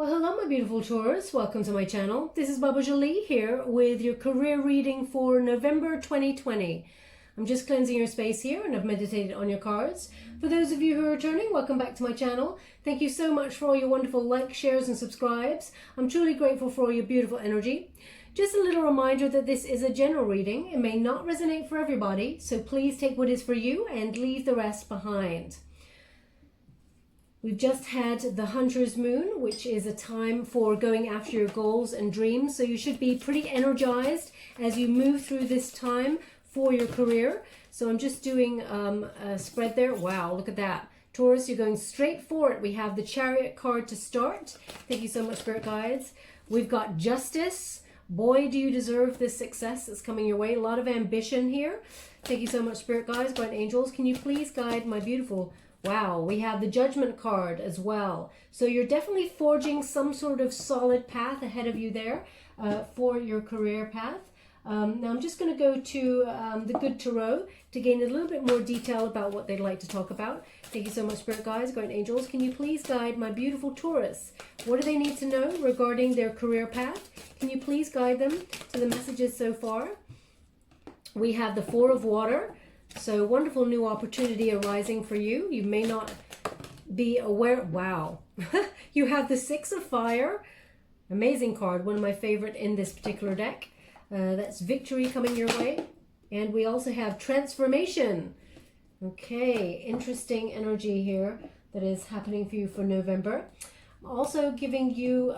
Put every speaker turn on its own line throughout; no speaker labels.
Well, hello my beautiful Taurus, welcome to my channel. This is Baba Jolie here with your career reading for November 2020. I'm just cleansing your space here and I've meditated on your cards. For those of you who are returning, welcome back to my channel. Thank you so much for all your wonderful likes, shares and subscribes. I'm truly grateful for all your beautiful energy. Just a little reminder that this is a general reading. It may not resonate for everybody, so please take what is for you and leave the rest behind. We've just had the Hunter's Moon, which is a time for going after your goals and dreams. So you should be pretty energized as you move through this time for your career. So I'm just doing a spread there. Wow, look at that. Taurus, you're going straight for it. We have the Chariot card to start. Thank you so much, Spirit Guides. We've got Justice. Boy, do you deserve this success that's coming your way. A lot of ambition here. Thank you so much, Spirit Guides, Guardian Angels. Can you please guide my beautiful... Wow, we have the Judgment card as well. So you're definitely forging some sort of solid path ahead of you there for your career path. Now I'm just going to go to the Good Tarot to gain a little bit more detail about what they'd like to talk about. Thank you so much, Spirit Guides, Guardian Angels. Can you please guide my beautiful Taurus? What do they need to know regarding their career path? Can you please guide them to the messages so far? We have the Four of Water. So wonderful new opportunity arising for you. You may not be aware. Wow. You have the Six of Fire. Amazing card. One of my favorite in this particular deck. That's victory coming your way. And we also have transformation. Okay. Interesting energy here that is happening for you for November. I'm also giving you...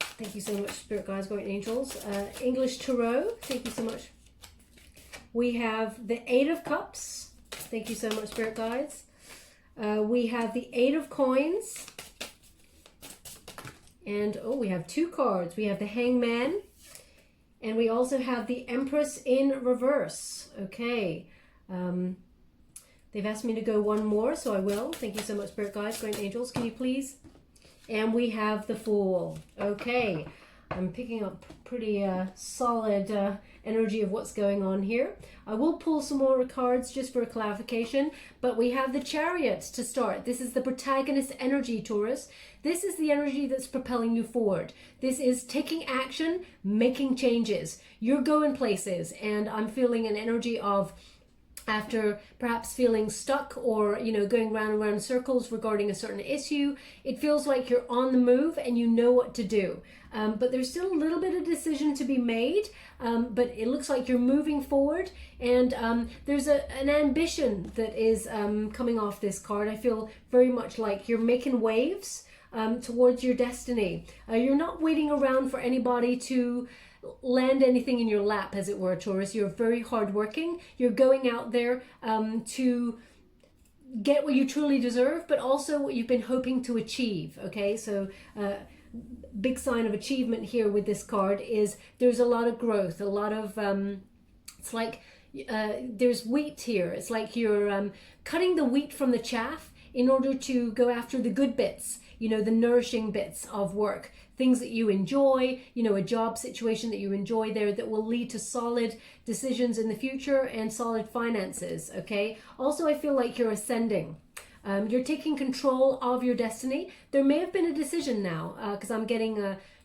thank you so much, Spirit Guides, Guardian Angels. English Tarot. Thank you so much. We have the Eight of Cups. Thank you so much, Spirit Guides. We have the Eight of Coins. And, oh, we have two cards. We have the Hangman. And we also have the Empress in reverse. Okay. They've asked me to go one more, so I will. Thank you so much, Spirit Guides, Guardian Angels. Can you please? And we have the Fool. Okay. I'm picking up pretty solid energy of what's going on here. I will pull some more cards just for a clarification, but we have the Chariot to start. This is the protagonist energy, Taurus. This is the energy that's propelling you forward. This is taking action, making changes. You're going places, and I'm feeling an energy of, after perhaps feeling stuck or, you know, going round and round in circles regarding a certain issue, it feels like you're on the move and you know what to do. But there's still a little bit of decision to be made, but it looks like you're moving forward, and there's an ambition that is coming off this card. I feel very much like you're making waves towards your destiny. You're not waiting around for anybody to land anything in your lap, as it were, Taurus. You're very hardworking. You're going out there to get what you truly deserve, but also what you've been hoping to achieve. Okay, so big sign of achievement here with this card is there's a lot of growth, a lot of it's like there's wheat here. It's like you're cutting the wheat from the chaff in order to go after the good bits, you know, the nourishing bits of work, things that you enjoy, you know, a job situation that you enjoy there that will lead to solid decisions in the future and solid finances. Okay, also I feel like you're ascending. You're taking control of your destiny. There may have been a decision now, because I'm getting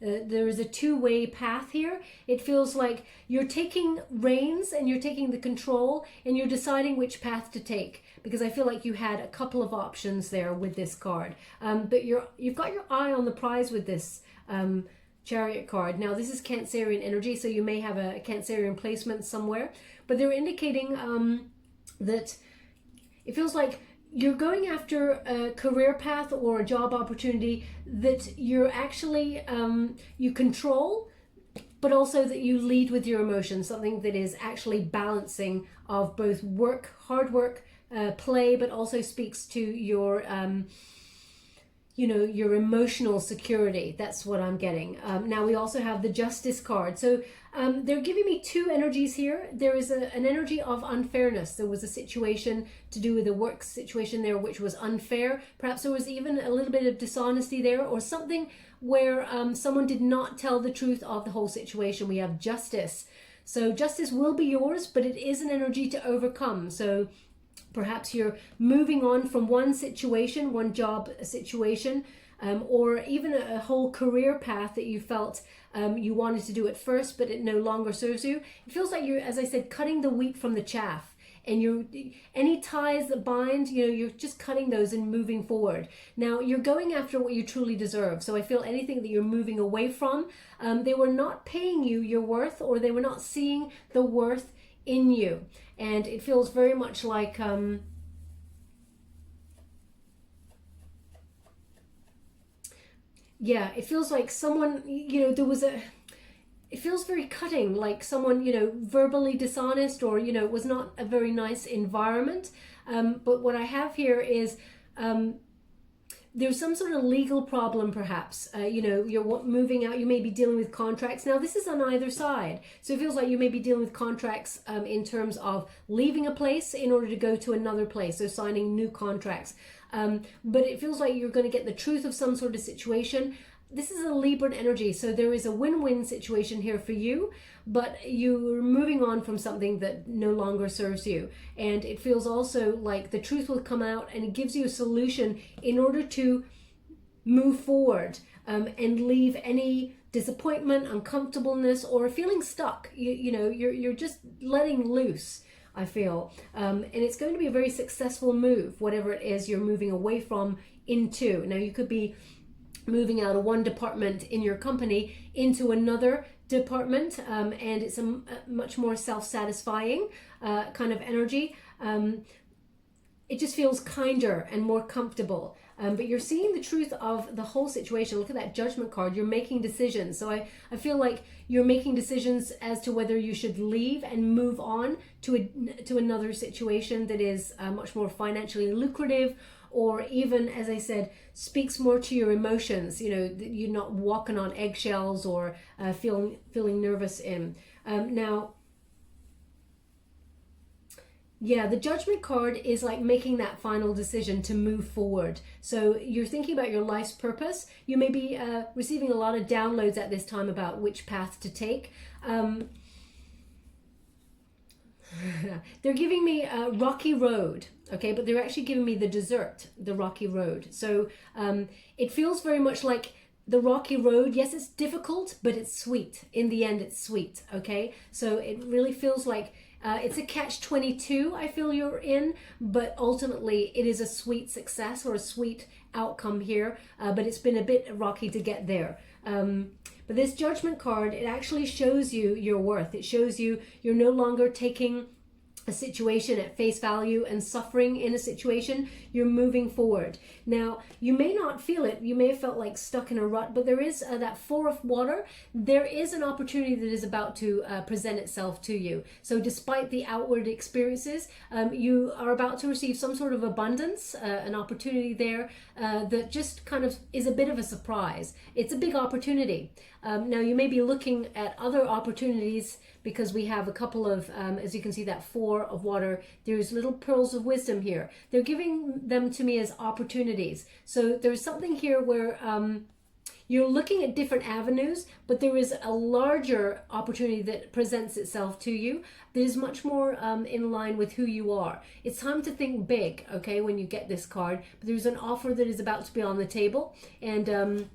there is a two-way path here. It feels like you're taking reins and you're taking the control and you're deciding which path to take, because I feel like you had a couple of options there with this card. But you've got your eye on the prize with this Chariot card. Now this is Cancerian energy, so you may have a Cancerian placement somewhere, but they're indicating that it feels like you're going after a career path or a job opportunity that you're actually, you control, but also that you lead with your emotions, something that is actually balancing of both work, hard work, play, but also speaks to your, you know, your emotional security. That's what I'm getting. Now we also have the Justice card. So they're giving me two energies here. There is an energy of unfairness. There was a situation to do with a work situation there which was unfair. Perhaps there was even a little bit of dishonesty there, or something where someone did not tell the truth of the whole situation. We have Justice. So justice will be yours, but it is an energy to overcome. So perhaps you're moving on from one situation, one job situation, or even a whole career path that you felt you wanted to do at first, but it no longer serves you. It feels like you're, as I said, cutting the wheat from the chaff. And any ties that bind, you're just cutting those and moving forward. Now you're going after what you truly deserve. So I feel anything that you're moving away from, they were not paying you your worth, or they were not seeing the worth in you. And it feels very much like yeah, it feels like someone, it feels very cutting, like someone, verbally dishonest, or, it was not a very nice environment. But what I have here is there's some sort of legal problem, perhaps. You're moving out, you may be dealing with contracts. Now, this is on either side. So it feels like you may be dealing with contracts in terms of leaving a place in order to go to another place, so signing new contracts. But it feels like you're going to get the truth of some sort of situation. This is a Libran energy, so there is a win-win situation here for you, but you're moving on from something that no longer serves you. And it feels also like the truth will come out, and it gives you a solution in order to move forward and leave any disappointment, uncomfortableness, or feeling stuck. You're just letting loose, I feel. And it's going to be a very successful move, whatever it is you're moving away from into. Now, you could be moving out of one department in your company into another department, and it's a much more self-satisfying kind of energy. It just feels kinder and more comfortable. But you're seeing the truth of the whole situation. Look at that Judgment card. You're making decisions. So I feel like you're making decisions as to whether you should leave and move on to another situation that is much more financially lucrative, or even, as I said, speaks more to your emotions. You're not walking on eggshells or feeling nervous in. Now, yeah, the Judgment card is like making that final decision to move forward. So you're thinking about your life's purpose. You may be receiving a lot of downloads at this time about which path to take. They're giving me a rocky road, okay, but they're actually giving me the desert, the rocky road. So it feels very much like the rocky road. Yes, it's difficult, but it's sweet. In the end, it's sweet, okay? So it really feels like it's a catch-22 I feel you're in, but ultimately it is a sweet success or a sweet outcome here, but it's been a bit rocky to get there. But this Judgment card, it actually shows you your worth. It shows you you're no longer taking a situation at face value and suffering in a situation. You're moving forward. Now, you may not feel it. You may have felt like stuck in a rut, but there is that Four of Water. There is an opportunity that is about to present itself to you. So despite the outward experiences, you are about to receive some sort of abundance, an opportunity there that just kind of is a bit of a surprise. It's a big opportunity. Now, you may be looking at other opportunities, because we have a couple of, as you can see, that Four of Water, there's little pearls of wisdom here. They're giving them to me as opportunities. So there's something here where you're looking at different avenues, but there is a larger opportunity that presents itself to you that is much more in line with who you are. It's time to think big, okay, when you get this card. But there's an offer that is about to be on the table, and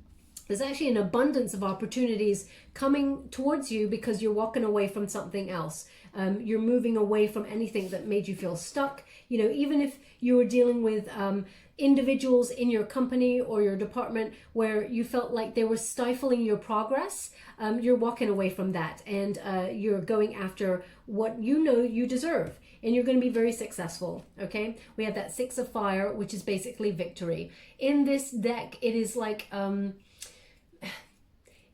there's actually an abundance of opportunities coming towards you because you're walking away from something else. You're moving away from anything that made you feel stuck. Even if you were dealing with individuals in your company or your department where you felt like they were stifling your progress, you're walking away from that, and you're going after what you deserve. And you're going to be very successful, okay? We have that Six of Fire, which is basically victory. In this deck, it is like...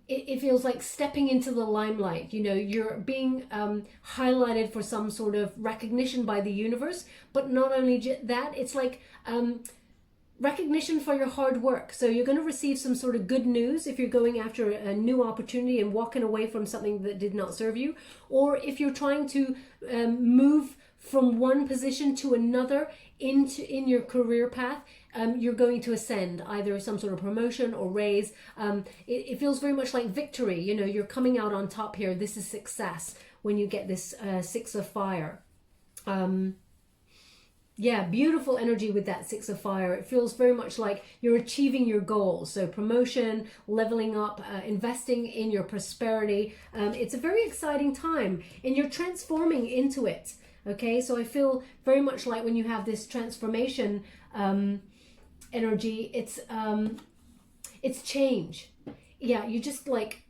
It feels like stepping into the limelight. You're being highlighted for some sort of recognition by the universe, but not only that, it's like recognition for your hard work. So you're going to receive some sort of good news if you're going after a new opportunity and walking away from something that did not serve you, or if you're trying to move from one position to another in your career path. You're going to ascend, either some sort of promotion or raise. It feels very much like victory. You're coming out on top here. This is success when you get this Six of Fire. Yeah, beautiful energy with that Six of Fire. It feels very much like you're achieving your goals. So promotion, leveling up, investing in your prosperity. It's a very exciting time and you're transforming into it. Okay, so I feel very much like when you have this transformation energy, it's change. Yeah, you just like,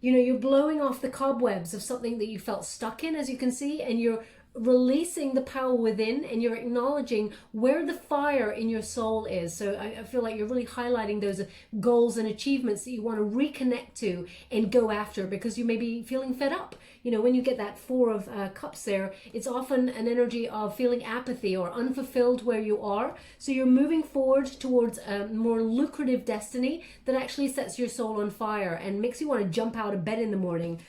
you know, you're blowing off the cobwebs of something that you felt stuck in, as you can see, and you're releasing the power within, and you're acknowledging where the fire in your soul is. So I feel like you're really highlighting those goals and achievements that you want to reconnect to and go after, because you may be feeling fed up. You know, when you get that Four of Cups there, it's often an energy of feeling apathy or unfulfilled where you are. So you're moving forward towards a more lucrative destiny that actually sets your soul on fire and makes you want to jump out of bed in the morning.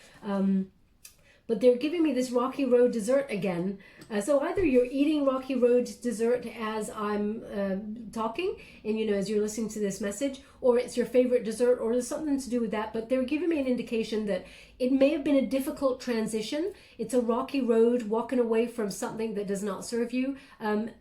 But they're giving me this Rocky Road dessert again. So either you're eating Rocky Road dessert as I'm talking, and you know, as you're listening to this message, or it's your favorite dessert, or there's something to do with that. But they're giving me an indication that it may have been a difficult transition. It's a rocky road, walking away from something that does not serve you.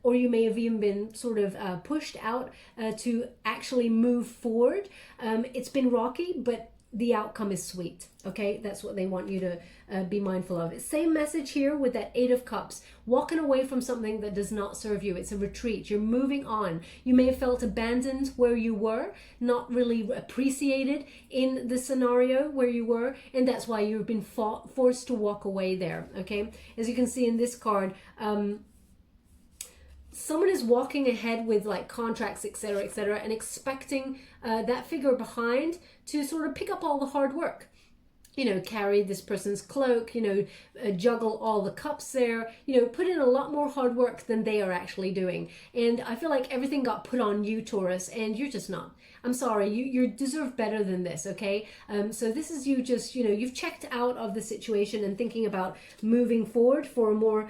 Or you may have even been sort of pushed out to actually move forward. It's been rocky, but the outcome is sweet. Okay, that's what they want you to be mindful of. Same message here with that Eight of Cups, walking away from something that does not serve you. It's a retreat. You're moving on. You may have felt abandoned where you were, not really appreciated in the scenario where you were, and that's why you've been forced to walk away there. Okay, as you can see in this card, someone is walking ahead with like contracts, etc., and expecting that figure behind to sort of pick up all the hard work. You know, carry this person's cloak, you know, juggle all the cups there, you know, put in a lot more hard work than they are actually doing. And I feel like everything got put on you, Taurus, and you're just not. I'm sorry, you deserve better than this, okay? So this is you just, you know, you've checked out of the situation and thinking about moving forward for a more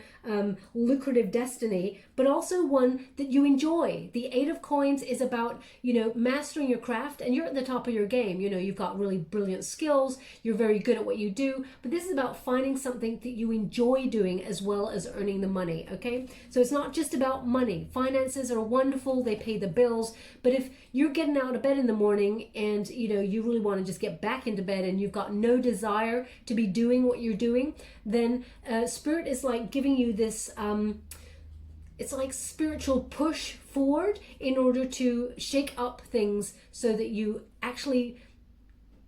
lucrative destiny, but also one that you enjoy. The Eight of Coins is about, you know, mastering your craft, and you're at the top of your game. You know, you've got really brilliant skills, you're very good at what you do, but this is about finding something that you enjoy doing as well as earning the money, okay? So it's not just about money. Finances are wonderful, they pay the bills, but if you're getting out of bed in the morning and, you know, you really want to just get back into bed and you've got no desire to be doing what you're doing, then Spirit is like giving you this it's like spiritual push forward in order to shake up things so that you actually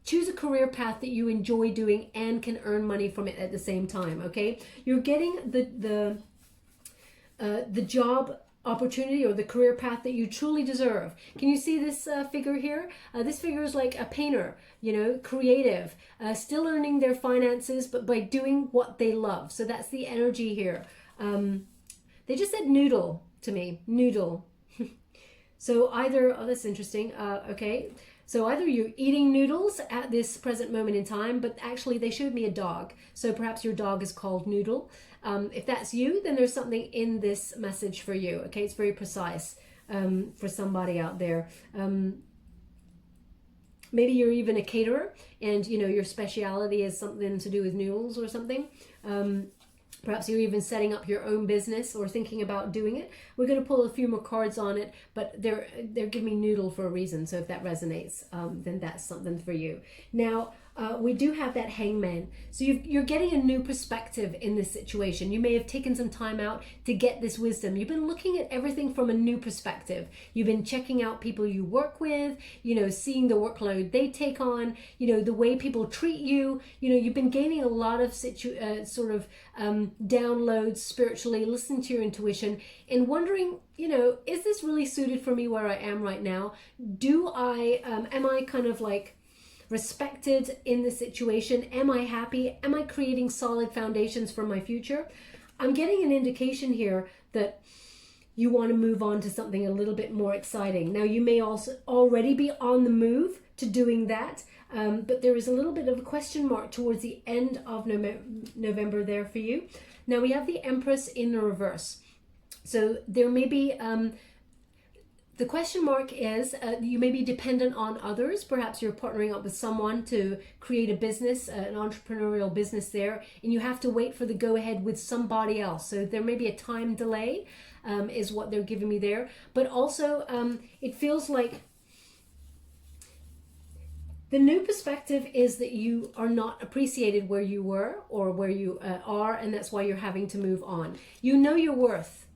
choose a career path that you enjoy doing and can earn money from it at the same time. Okay, you're getting the job opportunity or the career path that you truly deserve. Can you see this figure here? This figure is like a painter, you know, creative, still earning their finances, but by doing what they love. So that's the energy here. They just said noodle to me, noodle. So either, oh, that's interesting. Okay. So either you're eating noodles at this present moment in time, but actually they showed me a dog. So perhaps your dog is called Noodle. If that's you, then there's something in this message for you. Okay, it's very precise for somebody out there. Maybe you're even a caterer and, you know, your speciality is something to do with noodles or something. Perhaps you're even setting up your own business or thinking about doing it. We're going to pull a few more cards on it, but they're giving me noodle for a reason. So if that resonates, then that's something for you. Now, we do have that Hangman. So you're getting a new perspective in this situation. You may have taken some time out to get this wisdom. You've been looking at everything from a new perspective. You've been checking out people you work with, you know, seeing the workload they take on, you know, the way people treat you. You know, you've been gaining a lot of downloads spiritually, listening to your intuition and wondering, you know, is this really suited for me where I am right now? Am I kind of like respected in the situation? Am I happy? Am I creating solid foundations for my future? I'm getting an indication here that you want to move on to something a little bit more exciting. Now, you may also already be on the move to doing that, but there is a little bit of a question mark towards the end of November there for you. Now, we have the Empress in the reverse. So there may be the question mark is you may be dependent on others. Perhaps you're partnering up with someone to create a business, an entrepreneurial business there, and you have to wait for the go-ahead with somebody else. So there may be a time delay. is what they're giving me there. But also it feels like the new perspective is that you are not appreciated where you were or where you are, and that's why you're having to move on. You know your worth,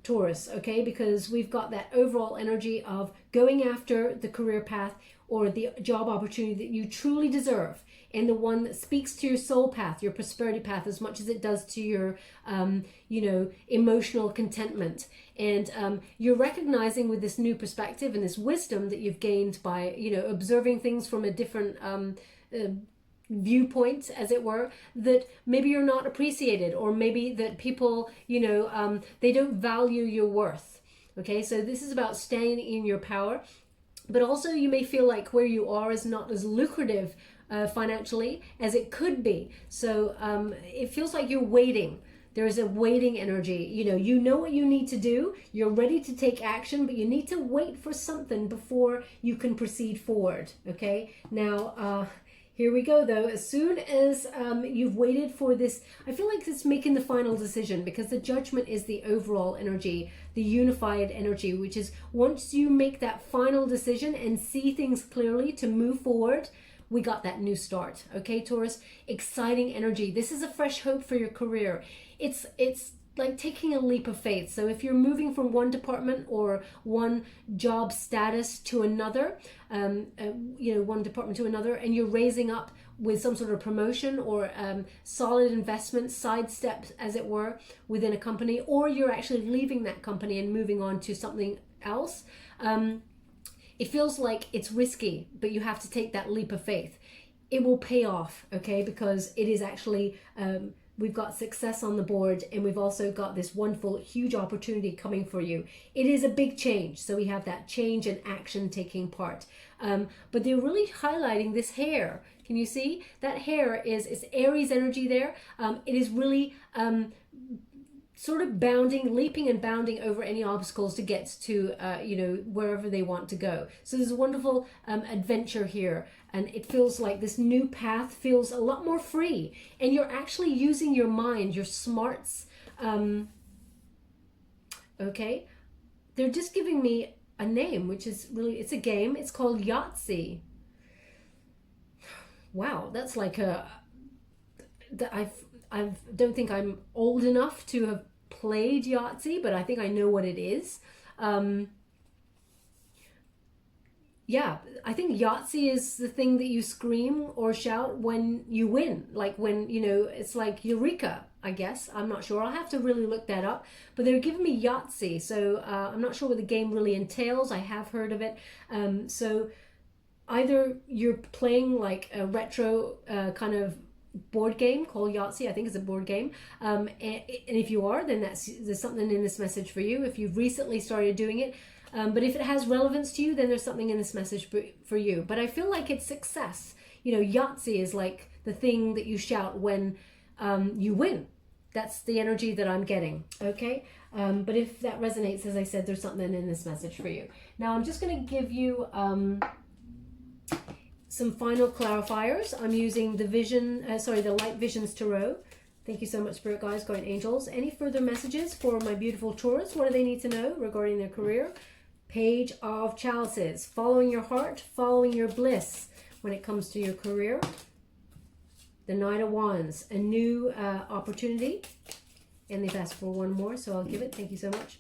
Taurus, okay? Because we've got that overall energy of going after the career path or the job opportunity that you truly deserve, and the one that speaks to your soul path, your prosperity path, as much as it does to your, emotional contentment. And you're recognizing with this new perspective and this wisdom that you've gained by, observing things from a different viewpoint, as it were, that maybe you're not appreciated, or maybe that people, they don't value your worth. Okay, so this is about staying in your power. But also you may feel like where you are is not as lucrative financially as it could be. So it feels like you're waiting. There is a waiting energy. You know what you need to do. You're ready to take action, but you need to wait for something before you can proceed forward. Okay, now here we go though. As soon as you've waited for this, I feel like it's making the final decision, because the Judgment is the overall energy, the unified energy, which is once you make that final decision and see things clearly to move forward, we got that new start. Okay, Taurus, exciting energy. This is a fresh hope for your career. It's like taking a leap of faith. So if you're moving from one department or one job status to another, one department to another, and you're raising up with some sort of promotion or solid investment, side steps, as it were, within a company, or you're actually leaving that company and moving on to something else, it feels like it's risky, but you have to take that leap of faith. It will pay off, okay, because it is actually... we've got success on the board, and we've also got this wonderful, huge opportunity coming for you. It is a big change, so we have that change and action taking part. But they're really highlighting this hair. Can you see? That hair is Aries energy there. It is really sort of bounding, leaping and bounding over any obstacles to get to, wherever they want to go. So there's a wonderful adventure here. And it feels like this new path feels a lot more free. And you're actually using your mind, your smarts. Okay. They're just giving me a name, which is really, it's a game. It's called Yahtzee. Wow. That's like I don't think I'm old enough to have played Yahtzee, but I think I know what it is. Yeah, I think Yahtzee is the thing that you scream or shout when you win. Like when, it's like Eureka, I guess. I'm not sure. I'll have to really look that up. But they're giving me Yahtzee. So I'm not sure what the game really entails. I have heard of it. So either you're playing like a retro kind of board game called Yahtzee. I think it's a board game. And if you are, then there's something in this message for you. If you've recently started doing it, but if it has relevance to you, then there's something in this message for you. But I feel like it's success. Yahtzee is like the thing that you shout when you win. That's the energy that I'm getting. Okay. But if that resonates, as I said, there's something in this message for you. Now I'm just going to give you some final clarifiers. I'm using the Light Visions Tarot. Thank you so much, Spirit Guides, Guardian Angels. Any further messages for my beautiful Taurus? What do they need to know regarding their career? Page of Chalices. Following your heart, following your bliss when it comes to your career. The Knight of Wands. A new opportunity. And they've asked for one more, so I'll give it. Thank you so much.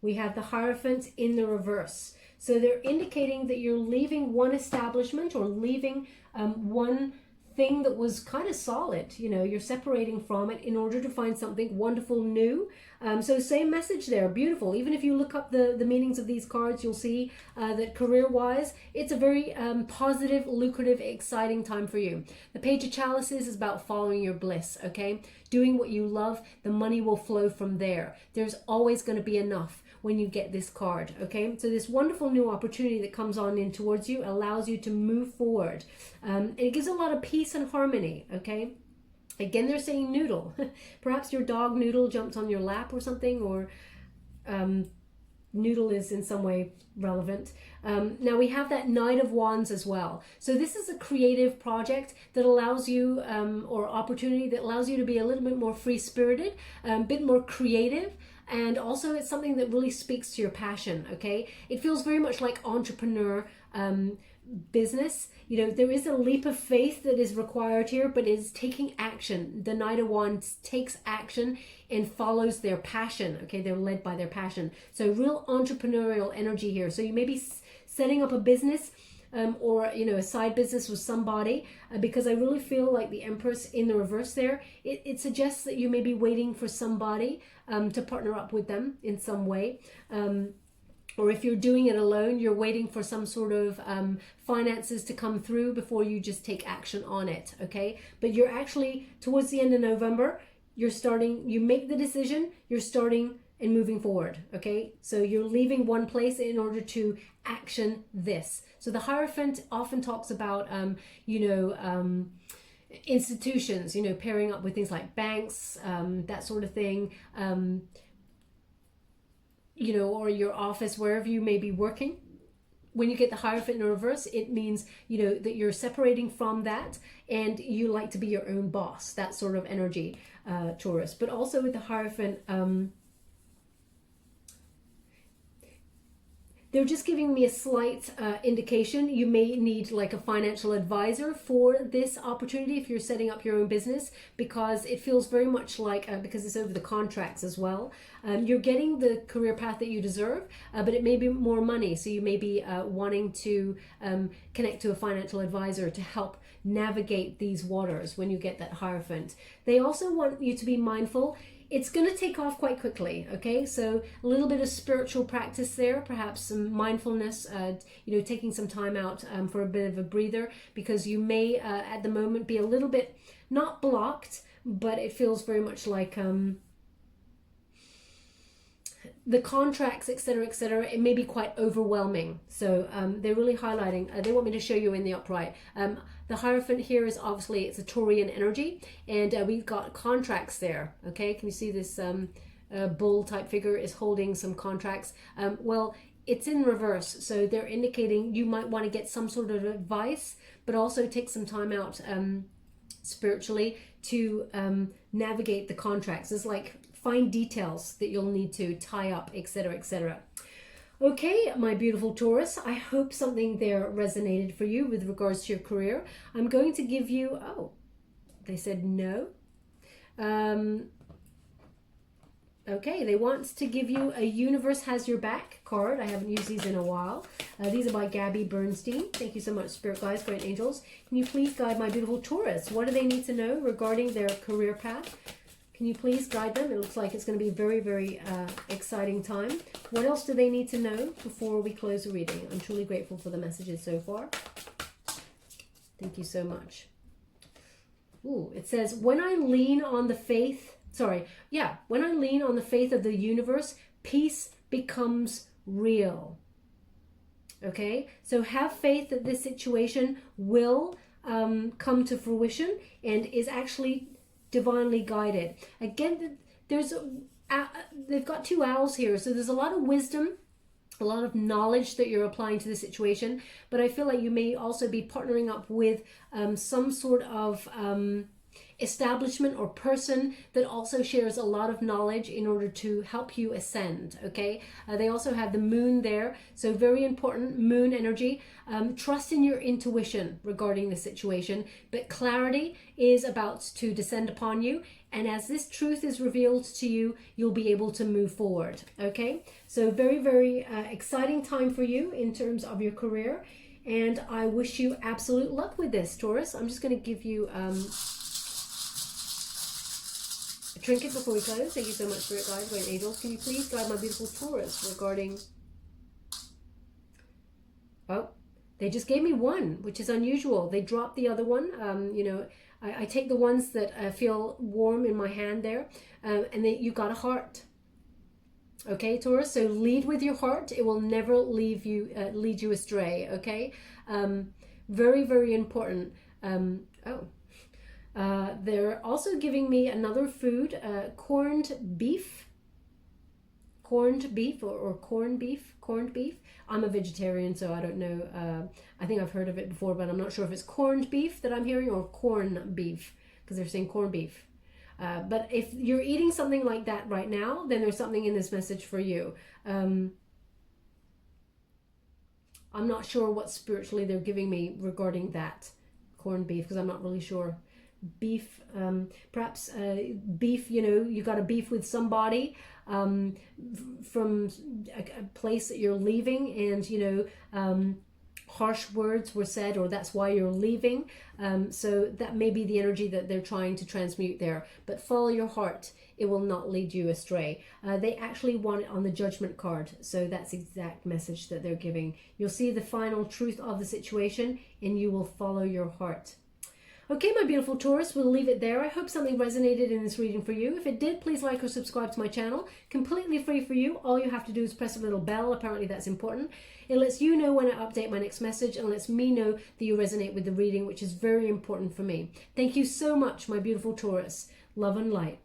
We have the Hierophant in the reverse. So they're indicating that you're leaving one establishment or leaving one thing that was kind of solid. You're separating from it in order to find something wonderful new. So same message there. Beautiful. Even if you look up the meanings of these cards, you'll see that career-wise, it's a very positive, lucrative, exciting time for you. The Page of Chalices is about following your bliss, okay? Doing what you love, the money will flow from there. There's always going to be enough when you get this card, okay? So this wonderful new opportunity that comes on in towards you allows you to move forward. And it gives a lot of peace and harmony, okay? Again, they're saying Noodle. Perhaps your dog Noodle jumped on your lap or something, or Noodle is in some way relevant. Now we have that Knight of Wands as well. So this is a creative project that allows you, or opportunity that allows you to be a little bit more free-spirited, a bit more creative. and also it's something that really speaks to your passion. Okay, it feels very much like entrepreneur business. You know, there is a leap of faith that is required here, but it's taking action. The Knight of Wands takes action and follows their passion. Okay, they're led by their passion. So real entrepreneurial energy here. So you may be setting up a business, or you know, a side business with somebody, because I really feel like the Empress in the reverse there, it suggests that you may be waiting for somebody to partner up with them in some way. Or if you're doing it alone, you're waiting for some sort of finances to come through before you just take action on it, okay? But you're actually, towards the end of November, you're starting, you make the decision, you're starting and moving forward, okay? So you're leaving one place in order to action this. So the Hierophant often talks about, institutions, you know, pairing up with things like banks, that sort of thing, you know, or your office, wherever you may be working. When you get the Hierophant in reverse, it means, you know, that you're separating from that and you like to be your own boss, that sort of energy, Taurus. But also with the Hierophant, they're just giving me a slight indication. You may need like a financial advisor for this opportunity if you're setting up your own business, because it feels very much like, because it's over the contracts as well, you're getting the career path that you deserve, but it may be more money. So you may be wanting to connect to a financial advisor to help navigate these waters when you get that Hierophant. They also want you to be mindful. It's going to take off quite quickly, okay? So a little bit of spiritual practice there, perhaps some mindfulness, you know, taking some time out for a bit of a breather, because you may at the moment be a little bit, not blocked, but it feels very much like the contracts, etc., it may be quite overwhelming. So they're really highlighting, they want me to show you in the upright. The Hierophant here is obviously, it's a Taurian energy, and we've got contracts there, okay? Can you see this bull type figure is holding some contracts? Well, it's in reverse, so they're indicating you might want to get some sort of advice, but also take some time out spiritually to navigate the contracts. It's like fine details that you'll need to tie up, etc. Okay, my beautiful Taurus, I hope something there resonated for you with regards to your career. I'm going to give you, oh, they said no. Okay, they want to give you a Universe Has Your Back card. I haven't used these in a while. These are by Gabby Bernstein. Thank you so much, Spirit Guides, Great Angels. Can you please guide my beautiful Taurus? What do they need to know regarding their career path? Can you please guide them? It looks like it's going to be a very, very exciting time. What else do they need to know before we close the reading? I'm truly grateful for the messages so far. Thank you so much. Ooh, it says, when I lean on the faith, when I lean on the faith of the universe, peace becomes real. Okay, so have faith that this situation will come to fruition and is actually divinely guided. Again, they've got two owls here, so there's a lot of wisdom, a lot of knowledge that you're applying to the situation, but I feel like you may also be partnering up with some sort of establishment or person that also shares a lot of knowledge in order to help you ascend. Okay, they also have the moon there, so very important moon energy. Trust in your intuition regarding the situation, but clarity is about to descend upon you, and as this truth is revealed to you, you'll be able to move forward. Okay, so very, very exciting time for you in terms of your career, and I wish you absolute luck with this, Taurus. I'm just going to give you a trinket before we close. Thank you so much, Spirit Guides, Great Angels. Can you please guide my beautiful Taurus regarding... Oh, they just gave me one, which is unusual. They dropped the other one. You know, I take the ones that feel warm in my hand there. And then you got a heart. Okay, Taurus, so lead with your heart. It will never lead you astray, okay? Very, very important. They're also giving me another food, corned beef or corned beef. I'm a vegetarian, so I don't know. I think I've heard of it before, but I'm not sure if it's corned beef that I'm hearing or corn beef, because they're saying corned beef. But if you're eating something like that right now, then there's something in this message for you. I'm not sure what spiritually they're giving me regarding that corned beef, because I'm not really sure. Beef, perhaps beef, you know, you got a beef with somebody from a place that you're leaving, and you know, harsh words were said, or that's why you're leaving. So that may be the energy that they're trying to transmute there. But follow your heart, it will not lead you astray. They actually want it on the judgment card, so that's the exact message that they're giving. You'll see the final truth of the situation, and you will follow your heart. Okay, my beautiful Taurus, we'll leave it there. I hope something resonated in this reading for you. If it did, please like or subscribe to my channel. Completely free for you. All you have to do is press a little bell. Apparently that's important. It lets you know when I update my next message, and lets me know that you resonate with the reading, which is very important for me. Thank you so much, my beautiful Taurus. Love and light.